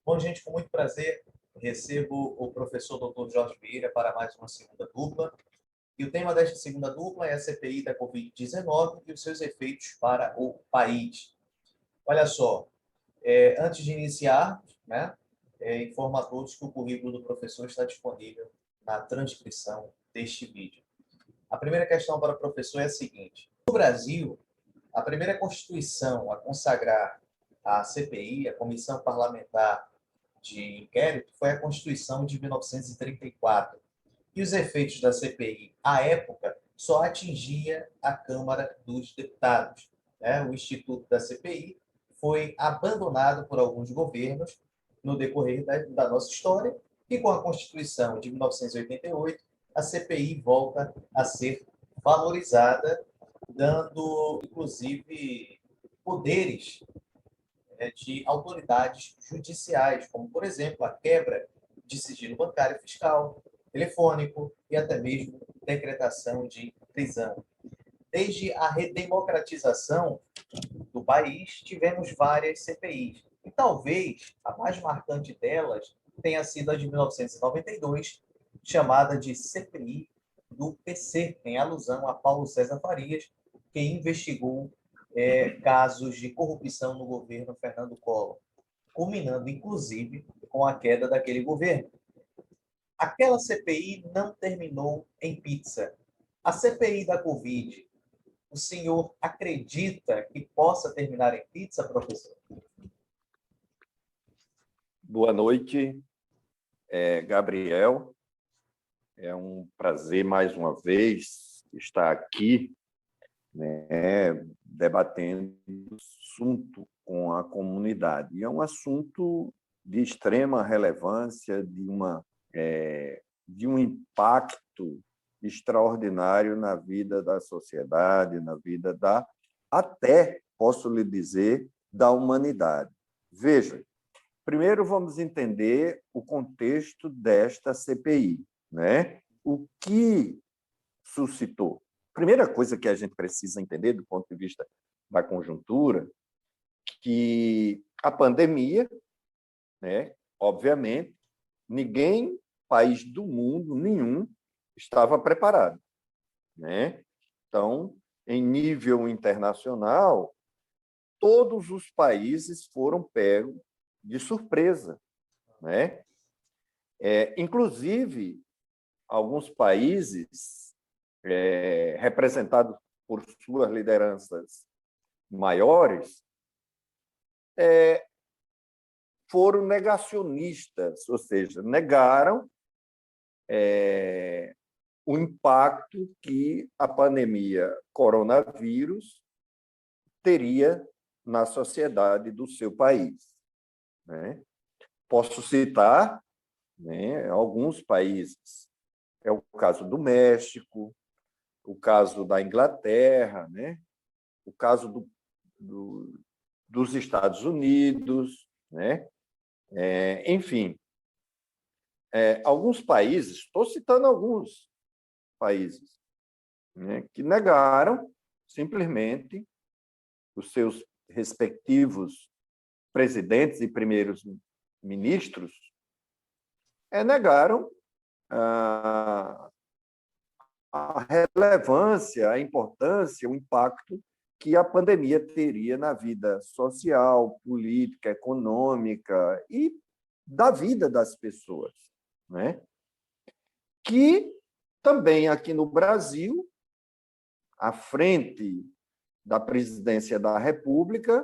Bom, gente, com muito prazer, recebo o professor Dr. Jorge Vieira para mais uma segunda dupla. E o tema desta segunda dupla é a CPI da Covid-19 e os seus efeitos para o país. Olha só, antes de iniciar, né, informo a todos que o currículo do professor está disponível na transcrição deste vídeo. A primeira questão para o professor é a seguinte: no Brasil, a primeira Constituição a consagrar a CPI, a Comissão Parlamentar de Inquérito, foi a Constituição de 1934. E os efeitos da CPI, à época, só atingia a Câmara dos Deputados. Né? O Instituto da CPI foi abandonado por alguns governos no decorrer da nossa história, e com a Constituição de 1988, a CPI volta a ser valorizada, dando, inclusive, poderes de autoridades judiciais, como, por exemplo, a quebra de sigilo bancário fiscal, telefônico e até mesmo decretação de prisão. Desde a redemocratização do país, tivemos várias CPIs. E talvez a mais marcante delas tenha sido a de 1992, chamada de CPI do PC, em alusão a Paulo César Farias, que investigou casos de corrupção no governo Fernando Collor, culminando, inclusive, com a queda daquele governo. Aquela CPI não terminou em pizza. A CPI da Covid, o senhor acredita que possa terminar em pizza, professor? Boa noite, Gabriel. É um prazer, mais uma vez, estar aqui, né, debatendo o assunto com a comunidade. E é um assunto de extrema relevância, de um impacto extraordinário na vida da sociedade, na vida até, posso lhe dizer, da humanidade. Veja, primeiro vamos entender o contexto desta CPI, né? O que suscitou? Primeira coisa que a gente precisa entender do ponto de vista da conjuntura, que a pandemia, né, obviamente, ninguém, país do mundo nenhum, estava preparado, né? Então, em nível internacional, todos os países foram pegos de surpresa, né? Inclusive, alguns países representados por suas lideranças maiores foram negacionistas, ou seja, negaram o impacto que a pandemia coronavírus teria na sociedade do seu país, né? Posso citar, né, alguns países. É o caso do México, o caso da Inglaterra, né? O caso dos Estados Unidos, né? Enfim, alguns países, estou citando alguns países, né, que negaram simplesmente os seus respectivos presidentes e primeiros ministros, negaram a relevância, a importância, o impacto que a pandemia teria na vida social, política, econômica e da vida das pessoas, né? Que também aqui no Brasil, à frente da presidência da República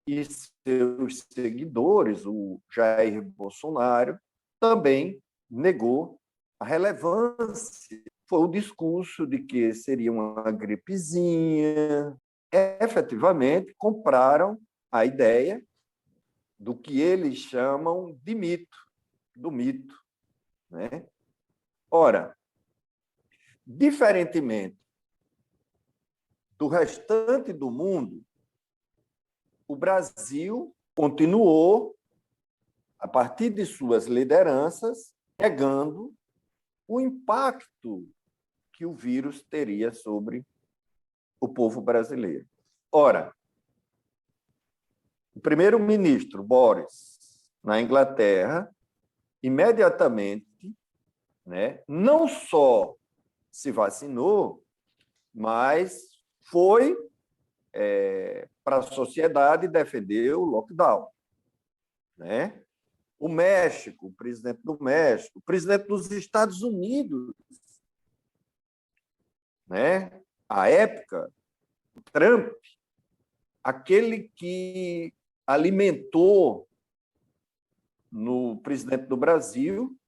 e seus seguidores, o Jair Bolsonaro, também negou a relevância. Foi o discurso de que seria uma gripezinha. Efetivamente, compraram a ideia do que eles chamam de mito, do mito, né? Ora, diferentemente do restante do mundo, o Brasil continuou, a partir de suas lideranças, negando o impacto que o vírus teria sobre o povo brasileiro. Ora, o primeiro-ministro, Boris, na Inglaterra, imediatamente, né, não só se vacinou, mas foi para a sociedade defender o lockdown, né? O México, o presidente do México, o presidente dos Estados Unidos, né? À época, o Trump, aquele que alimentou no presidente do Brasil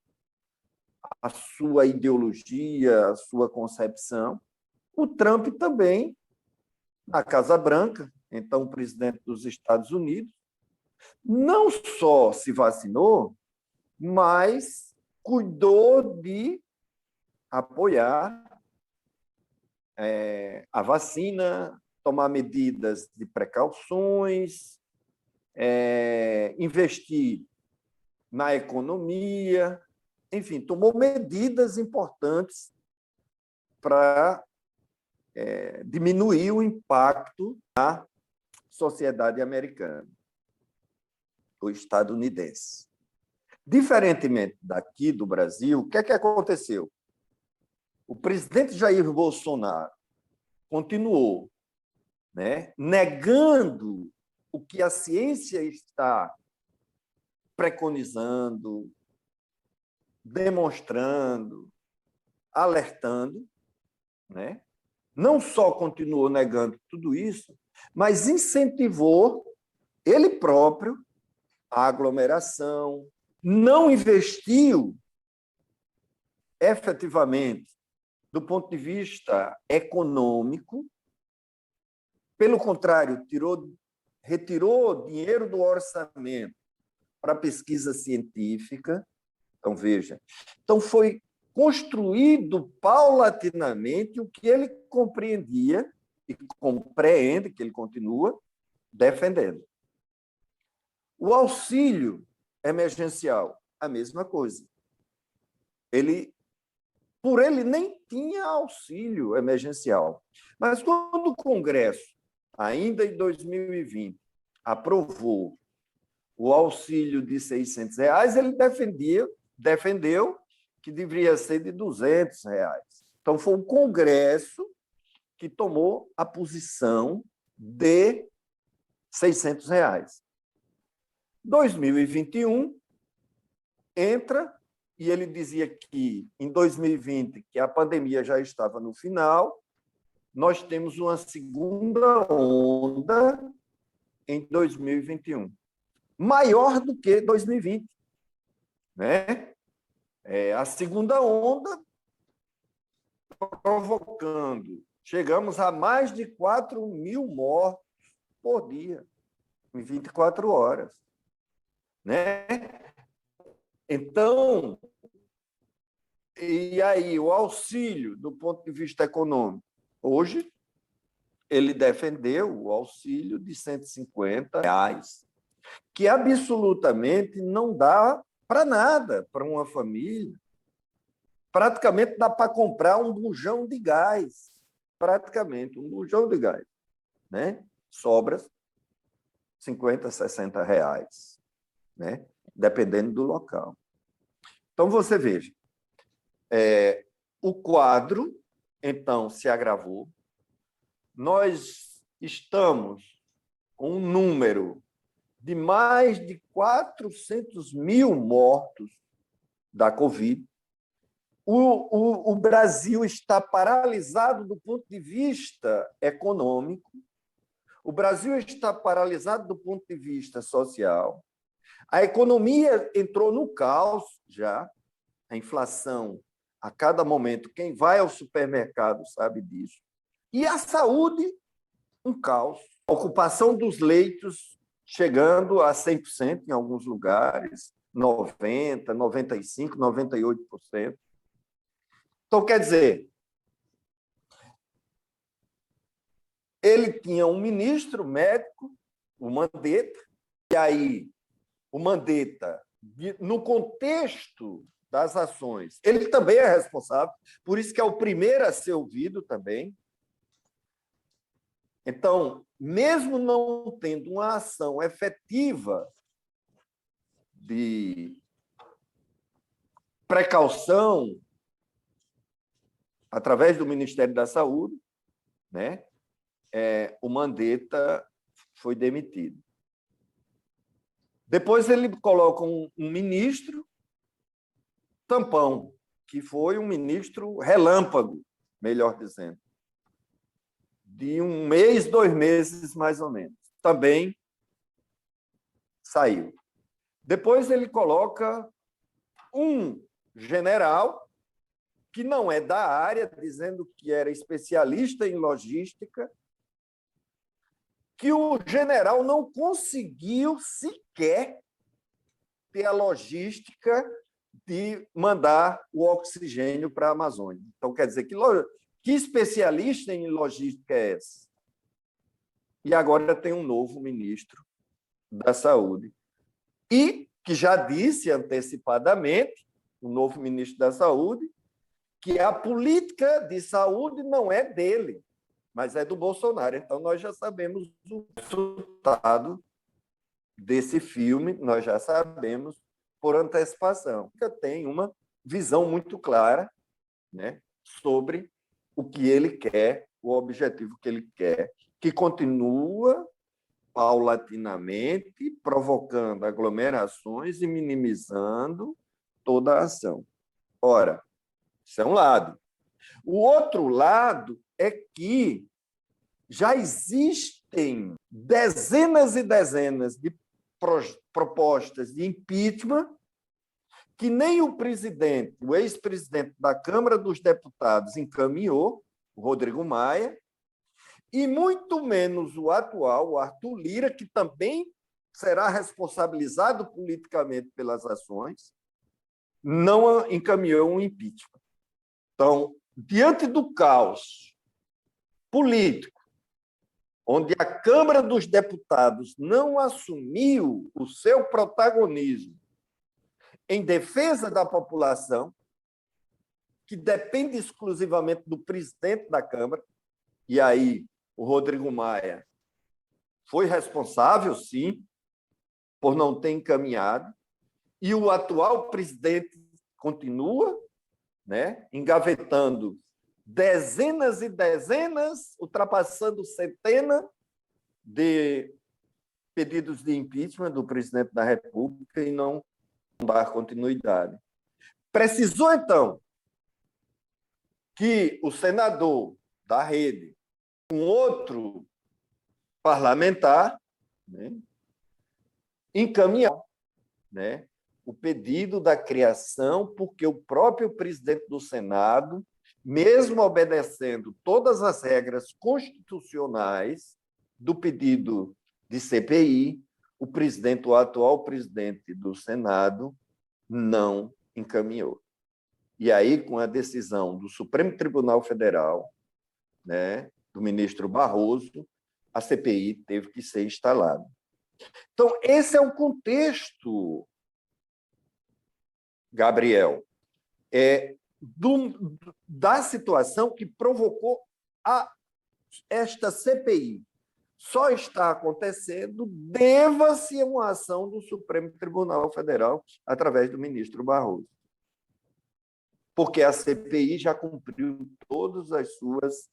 a sua ideologia, a sua concepção, o Trump também, na Casa Branca, então o presidente dos Estados Unidos, não só se vacinou, mas cuidou de apoiar a vacina, tomar medidas de precauções, investir na economia, enfim, tomou medidas importantes para diminuir o impacto na sociedade americana, ou estadunidense. Diferentemente daqui do Brasil, o que é que aconteceu? O presidente Jair Bolsonaro continuou, né, negando o que a ciência está preconizando, demonstrando, alertando, né? Não só continuou negando tudo isso, mas incentivou ele próprio a aglomeração, não investiu efetivamente do ponto de vista econômico, pelo contrário, retirou dinheiro do orçamento para pesquisa científica. Então, veja, então foi construído paulatinamente o que ele compreendia e compreende, que ele continua defendendo. O auxílio emergencial, a mesma coisa. Por ele nem tinha auxílio emergencial. Mas quando o Congresso, ainda em 2020, aprovou o auxílio de R$ 600, ele defendeu que deveria ser de R$ 200. Então, foi o Congresso que tomou a posição de R$ 600. 2021 entra, e ele dizia que em 2020, que a pandemia já estava no final, nós temos uma segunda onda em 2021, maior do que 2020, né? A segunda onda provocando, chegamos a mais de 4.000 mortos por dia, em 24 horas, né? Então, e aí o auxílio do ponto de vista econômico, hoje ele defendeu o auxílio de R$ 150, que absolutamente não dá para nada para uma família. Praticamente dá para comprar um bujão de gás. Praticamente, um bujão de gás. Né? Sobra R$ 50, R$ 60, né? Dependendo do local. Então, você veja, o quadro, então, se agravou. Nós estamos com um número de mais de 400.000 mortos da Covid. O Brasil está paralisado do ponto de vista econômico, o Brasil está paralisado do ponto de vista social, a economia entrou no caos já, a inflação, a cada momento, quem vai ao supermercado sabe disso, e a saúde, um caos. A ocupação dos leitos chegando a 100% em alguns lugares, 90%, 95%, 98%. Então, quer dizer, ele tinha um ministro médico, o Mandetta, e aí o Mandetta, no contexto das ações, ele também é responsável, por isso que é o primeiro a ser ouvido também. Então, mesmo não tendo uma ação efetiva de precaução, através do Ministério da Saúde, né, o Mandetta foi demitido. Depois ele coloca um ministro tampão, que foi um ministro relâmpago, melhor dizendo, de 1 mês, 2 meses, mais ou menos. Também saiu. Depois ele coloca um general que não é da área, dizendo que era especialista em logística, que o general não conseguiu sequer ter a logística de mandar o oxigênio para a Amazônia. Então, quer dizer, que especialista em logística é esse? E agora tem um novo ministro da Saúde. E que já disse antecipadamente, o novo ministro da Saúde, que a política de saúde não é dele, mas é do Bolsonaro. Então, nós já sabemos o resultado desse filme, nós já sabemos por antecipação. Tem uma visão muito clara, né, sobre o que ele quer, o objetivo que ele quer, que continua paulatinamente provocando aglomerações e minimizando toda a ação. Ora, isso é um lado. O outro lado é que já existem dezenas e dezenas de propostas de impeachment que nem o presidente, o ex-presidente da Câmara dos Deputados encaminhou, o Rodrigo Maia, e muito menos o atual, o Arthur Lira, que também será responsabilizado politicamente pelas ações, não encaminhou um impeachment. Então, diante do caos político, onde a Câmara dos Deputados não assumiu o seu protagonismo em defesa da população, que depende exclusivamente do presidente da Câmara, e aí o Rodrigo Maia foi responsável, sim, por não ter encaminhado, e o atual presidente continua, né, engavetando dezenas e dezenas, ultrapassando centenas de pedidos de impeachment do presidente da República e não dar continuidade. Precisou, então, que o senador da Rede, um outro parlamentar, né, encaminhar, né, o pedido da criação, porque o próprio presidente do Senado, mesmo obedecendo todas as regras constitucionais do pedido de CPI, o atual presidente do Senado não encaminhou. E aí, com a decisão do Supremo Tribunal Federal, né, do ministro Barroso, a CPI teve que ser instalada. Então, esse é o contexto, Gabriel, da situação que provocou esta CPI. Só está acontecendo, deva-se a uma ação do Supremo Tribunal Federal através do ministro Barroso. Porque a CPI já cumpriu todas as suas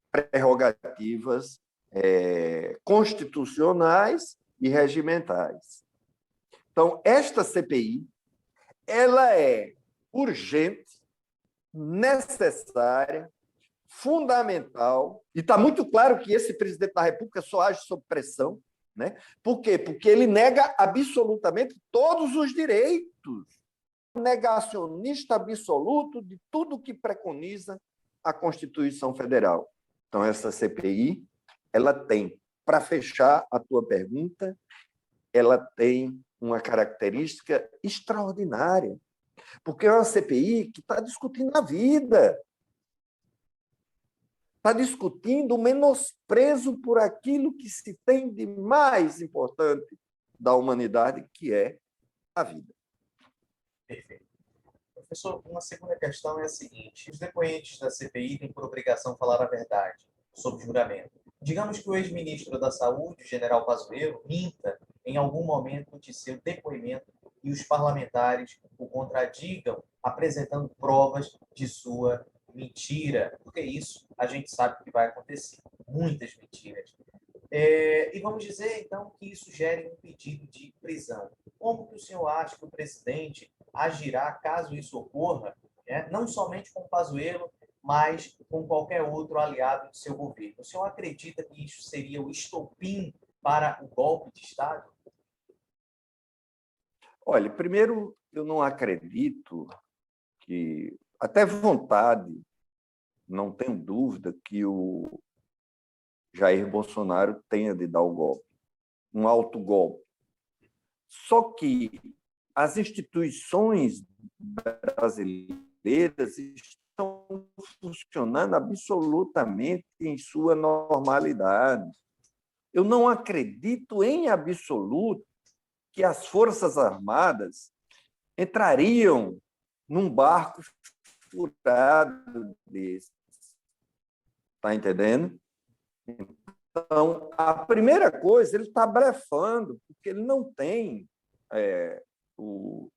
prerrogativas constitucionais e regimentais. Então, esta CPI ela é urgente, necessária, fundamental, e está muito claro que esse presidente da República só age sob pressão, né? Por quê? Porque ele nega absolutamente todos os direitos, negacionista absoluto de tudo que preconiza a Constituição Federal. Então, essa CPI, ela tem, para fechar a tua pergunta, ela tem uma característica extraordinária, porque é uma CPI que está discutindo a vida, está discutindo o menosprezo por aquilo que se tem de mais importante da humanidade, que é a vida. Perfeito. Professor, uma segunda questão é a seguinte: os depoentes da CPI têm por obrigação falar a verdade, sob juramento. Digamos que o ex-ministro da Saúde, general Pazuello, minta em algum momento de seu depoimento e os parlamentares o contradigam, apresentando provas de sua mentira, porque isso a gente sabe que vai acontecer, muitas mentiras. E vamos dizer, então, que isso gere um pedido de prisão. Como que o senhor acha que o presidente agirá caso isso ocorra, né? Não somente com o Pazuello, mas com qualquer outro aliado do seu governo? O senhor acredita que isso seria o estopim para o golpe de Estado? Olha, primeiro, eu não acredito que, até vontade, não tenho dúvida que o Jair Bolsonaro tenha de dar o golpe, um autogolpe. Só que as instituições brasileiras estão funcionando absolutamente em sua normalidade. Eu não acredito em absoluto que as Forças Armadas entrariam num barco furado desse. Está entendendo? Então, a primeira coisa, ele está blefando, porque ele não tem o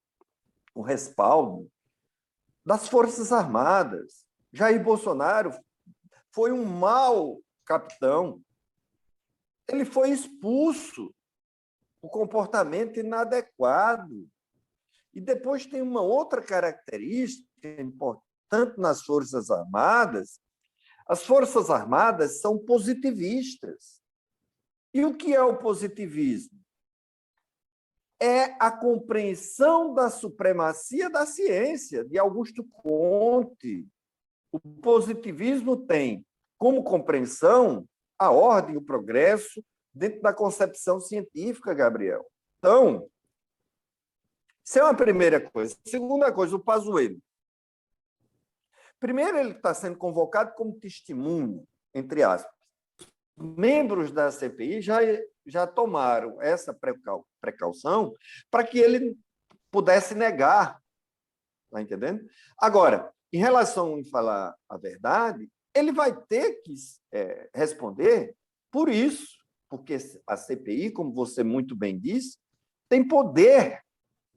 respaldo das Forças Armadas. Jair Bolsonaro foi um mau capitão. Ele foi expulso por comportamento inadequado. E depois tem uma outra característica importante nas Forças Armadas. As Forças Armadas são positivistas. E o que é o positivismo? É a compreensão da supremacia da ciência, de Augusto Comte. O positivismo tem como compreensão a ordem, o progresso, dentro da concepção científica, Gabriel. Então, isso é uma primeira coisa. Segunda coisa, o Pazuello. Primeiro, ele está sendo convocado como testemunho, entre aspas. Membros da CPI já tomaram essa precaução para que ele pudesse negar. Está entendendo? Agora, em relação a falar a verdade, ele vai ter que responder por isso, porque a CPI, como você muito bem disse, tem poder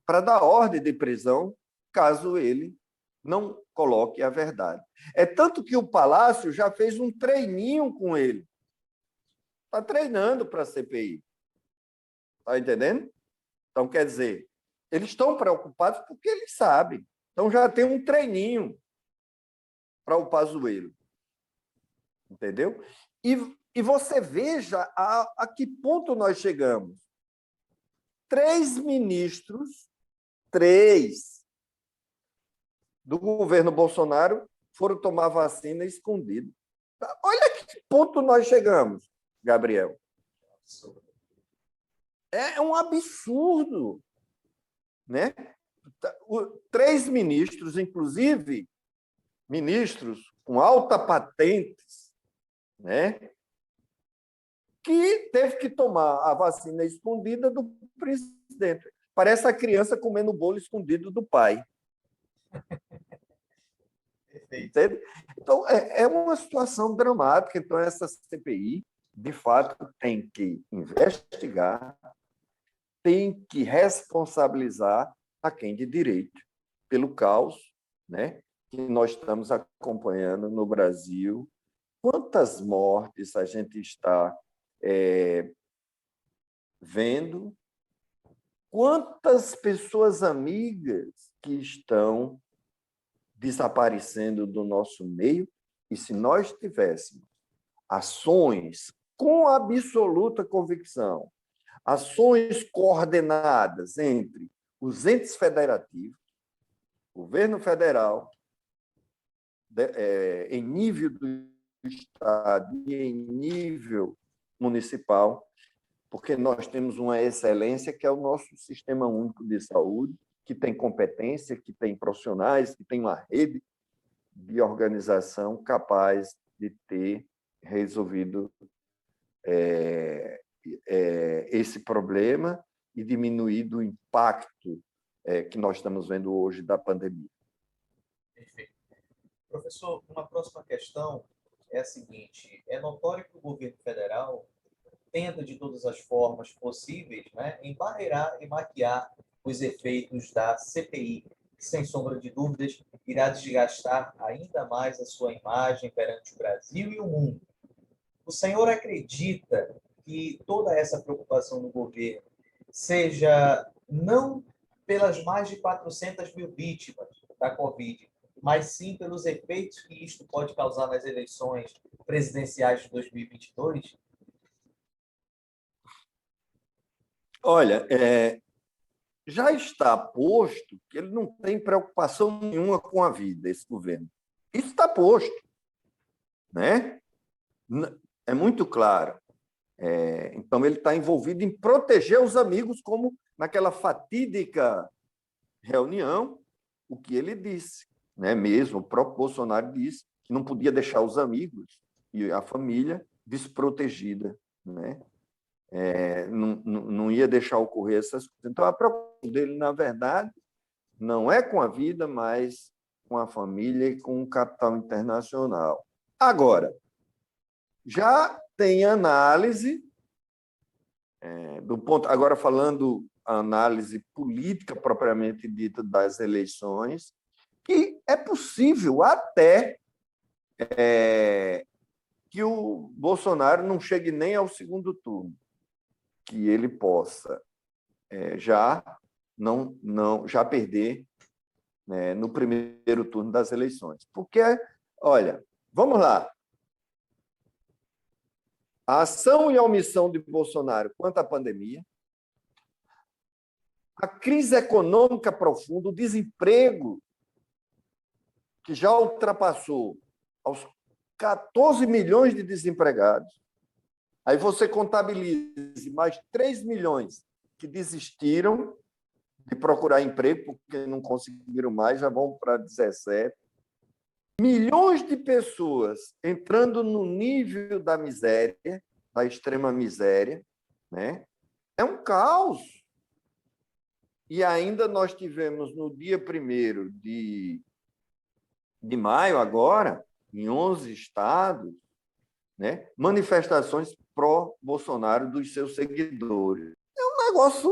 para dar ordem de prisão caso ele não coloque a verdade. É tanto que o Palácio já fez um treininho com ele. Está treinando para a CPI. Está entendendo? Então, quer dizer, eles estão preocupados porque eles sabem. Então, já tem um treininho para o Pazuello. Entendeu? E você veja a que ponto nós chegamos. 3 ministros, 3 do governo Bolsonaro foram tomar vacina escondido. Olha a que ponto nós chegamos, Gabriel. É um absurdo, né? 3 ministros, inclusive ministros com alta patentes, né? Que teve que tomar a vacina escondida do presidente. Parece a criança comendo o bolo escondido do pai. Entende? Então, é uma situação dramática. Então, essa CPI, de fato, tem que investigar, tem que responsabilizar a quem de direito pelo caos, né, que nós estamos acompanhando no Brasil. Quantas mortes a gente está vendo? Quantas pessoas amigas que estão desaparecendo do nosso meio? E se nós tivéssemos ações com absoluta convicção, ações coordenadas entre os entes federativos, governo federal, em nível do Estado e em nível municipal, porque nós temos uma excelência que é o nosso Sistema Único de Saúde, que tem competência, que tem profissionais, que tem uma rede de organização capaz de ter resolvido esse problema e diminuído o impacto que nós estamos vendo hoje da pandemia. Perfeito. Professor, uma próxima questão é a seguinte: é notório que o governo federal tenta de todas as formas possíveis, né, embarrear e maquiar os efeitos da CPI, que, sem sombra de dúvidas, irá desgastar ainda mais a sua imagem perante o Brasil e o mundo. O senhor acredita que toda essa preocupação do governo seja não pelas mais de 400 mil vítimas da Covid, mas sim pelos efeitos que isto pode causar nas eleições presidenciais de 2022? Olha, já está posto que ele não tem preocupação nenhuma com a vida, esse governo. Isso está posto, né? É muito claro. Então, ele está envolvido em proteger os amigos, como naquela fatídica reunião, o que ele disse, né? Mesmo o próprio Bolsonaro disse que não podia deixar os amigos e a família desprotegida, né? Não ia deixar ocorrer essas coisas. Então, a preocupação dele, na verdade, não é com a vida, mas com a família e com o capital internacional. Agora, já tem análise do ponto, agora falando a análise política propriamente dita das eleições, que é possível até que o Bolsonaro não chegue nem ao segundo turno, que ele possa já perder, né, no primeiro turno das eleições. Porque, olha, vamos lá. A ação e a omissão de Bolsonaro quanto à pandemia, a crise econômica profunda, o desemprego, que já ultrapassou aos 14 milhões de desempregados. Aí você contabilize mais 3 milhões que desistiram de procurar emprego porque não conseguiram mais, já vão para 17. Milhões de pessoas entrando no nível da miséria, da extrema miséria, né? É um caos. E ainda nós tivemos, no dia 1º de maio, agora, em 11 estados, né, manifestações pró-Bolsonaro dos seus seguidores. É um negócio...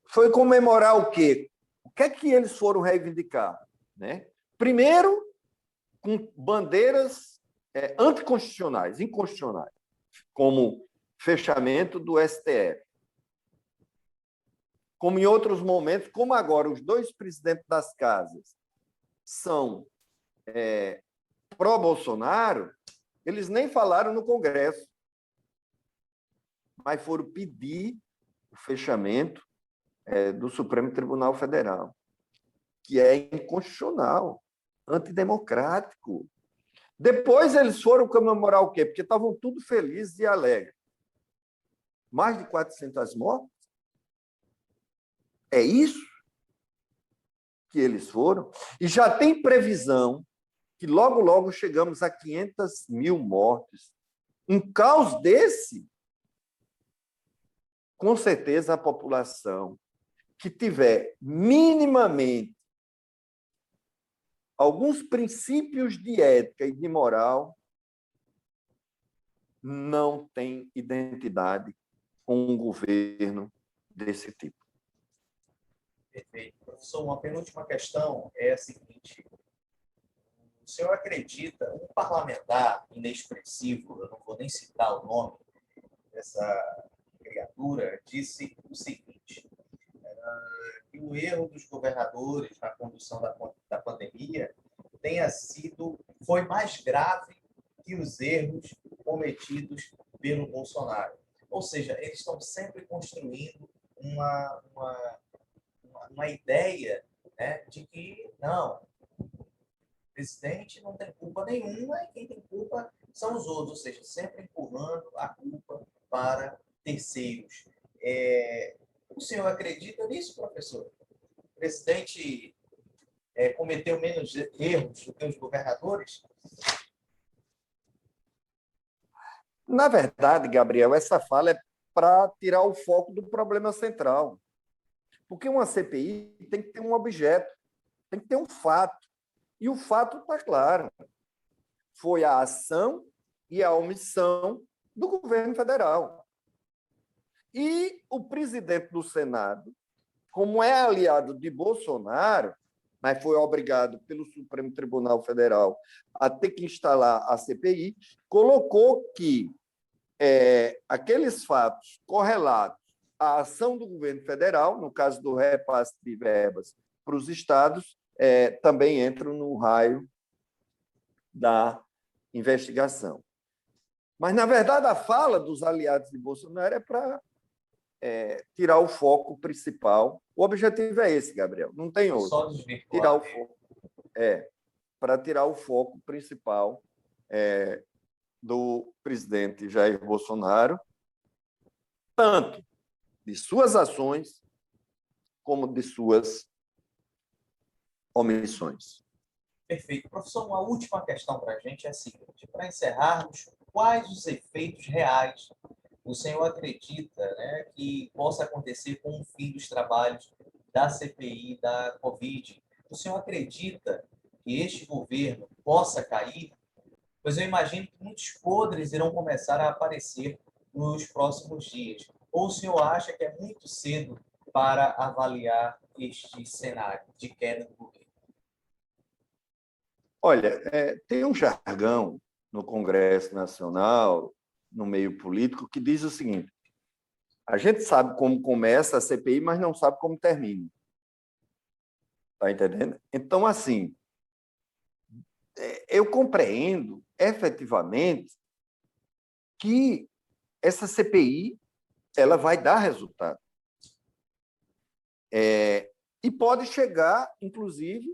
Foi comemorar o quê? O que é que eles foram reivindicar? Né? Primeiro, com bandeiras anticonstitucionais, inconstitucionais, como fechamento do STF. Como em outros momentos, como agora os dois presidentes das casas são pró-Bolsonaro, eles nem falaram no Congresso, mas foram pedir o fechamento do Supremo Tribunal Federal, que é inconstitucional, antidemocrático. Depois eles foram comemorar o quê? Porque estavam tudo felizes e alegres. Mais de 400 mortes? É isso que eles foram? E já tem previsão que logo, logo chegamos a 500 mil mortes. Um caos desse, com certeza a população que tiver minimamente alguns princípios de ética e de moral não tem identidade com um governo desse tipo. Perfeito. Professor, uma penúltima questão é a seguinte. O senhor acredita, um parlamentar inexpressivo, eu não vou nem citar o nome dessa criatura, disse o seguinte, que o erro dos governadores na condução da pandemia foi mais grave que os erros cometidos pelo Bolsonaro. Ou seja, eles estão sempre construindo uma ideia, né, de que não, o presidente não tem culpa nenhuma e quem tem culpa são os outros, ou seja, sempre empurrando a culpa para terceiros. O senhor acredita nisso, professor? O presidente cometeu menos erros do que os governadores? Na verdade, Gabriel, essa fala é para tirar o foco do problema central. Porque uma CPI tem que ter um objeto, tem que ter um fato. E o fato está claro. Foi a ação e a omissão do governo federal. E o presidente do Senado, como é aliado de Bolsonaro, mas foi obrigado pelo Supremo Tribunal Federal a ter que instalar a CPI, colocou que aqueles fatos correlatos à ação do governo federal, no caso do repasse de verbas para os estados, também entram no raio da investigação. Mas, na verdade, a fala dos aliados de Bolsonaro é para tirar o foco principal. O objetivo é esse, Gabriel, não tem outro. Só desvirtuar. Tirar o foco. Para tirar o foco principal do presidente Jair Bolsonaro, tanto de suas ações como de suas omissões. Perfeito. Professor, uma última questão para a gente é a seguinte: para encerrarmos, quais os efeitos reais o senhor acredita, né, que possa acontecer com o fim dos trabalhos da CPI da Covid? O senhor acredita que este governo possa cair? Pois eu imagino que muitos podres irão começar a aparecer nos próximos dias. Ou o senhor acha que é muito cedo para avaliar este cenário de queda do governo? Olha, tem um jargão no Congresso Nacional, no meio político, que diz o seguinte: a gente sabe como começa a CPI, mas não sabe como termina. Está entendendo? Então, assim, eu compreendo efetivamente que essa CPI ela vai dar resultado. E pode chegar, inclusive,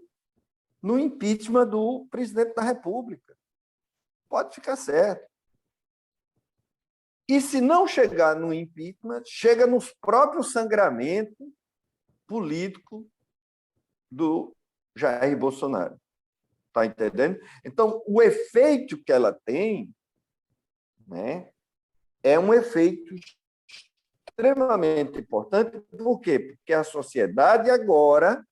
no impeachment do presidente da República. Pode ficar certo. E se não chegar no impeachment, chega nos próprios sangramentos políticos do Jair Bolsonaro. Está entendendo? Então, o efeito que ela tem, né, é um efeito extremamente importante. Por quê? Porque a sociedade agora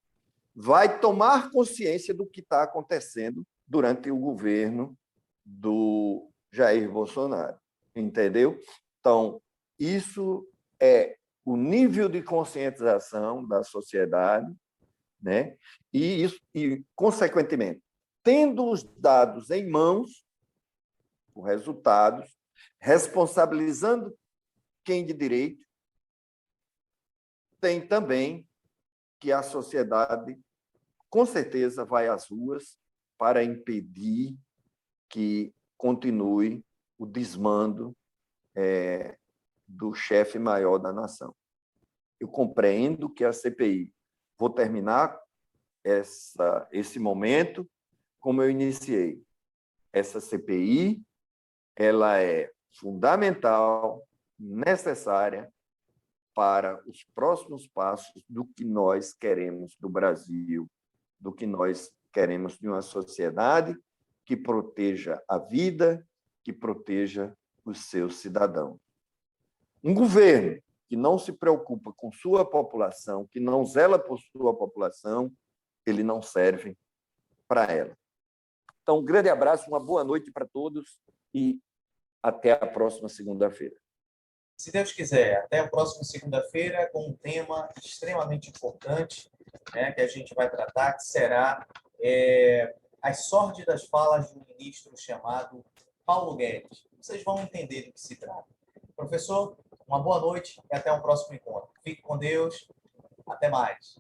vai tomar consciência do que está acontecendo durante o governo do Jair Bolsonaro. Entendeu? Então, isso é o nível de conscientização da sociedade, né? E, consequentemente, tendo os dados em mãos, os resultados, responsabilizando quem de direito, tem também que a sociedade, com certeza, vai às ruas para impedir que continue o desmando do chefe maior da nação. Eu compreendo que a CPI, vou terminar esse momento como eu iniciei. Essa CPI ela é fundamental, necessária para os próximos passos do que nós queremos do Brasil, do que nós queremos de uma sociedade que proteja a vida, que proteja os seus cidadãos. Um governo que não se preocupa com sua população, que não zela por sua população, ele não serve para ela. Então, um grande abraço, uma boa noite para todos e até a próxima segunda-feira. Se Deus quiser, até a próxima segunda-feira com um tema extremamente importante, né, que a gente vai tratar, que será as sórdidas falas de um ministro chamado Paulo Guedes. Vocês vão entender do que se trata. Professor, uma boa noite e até um próximo encontro. Fique com Deus. Até mais.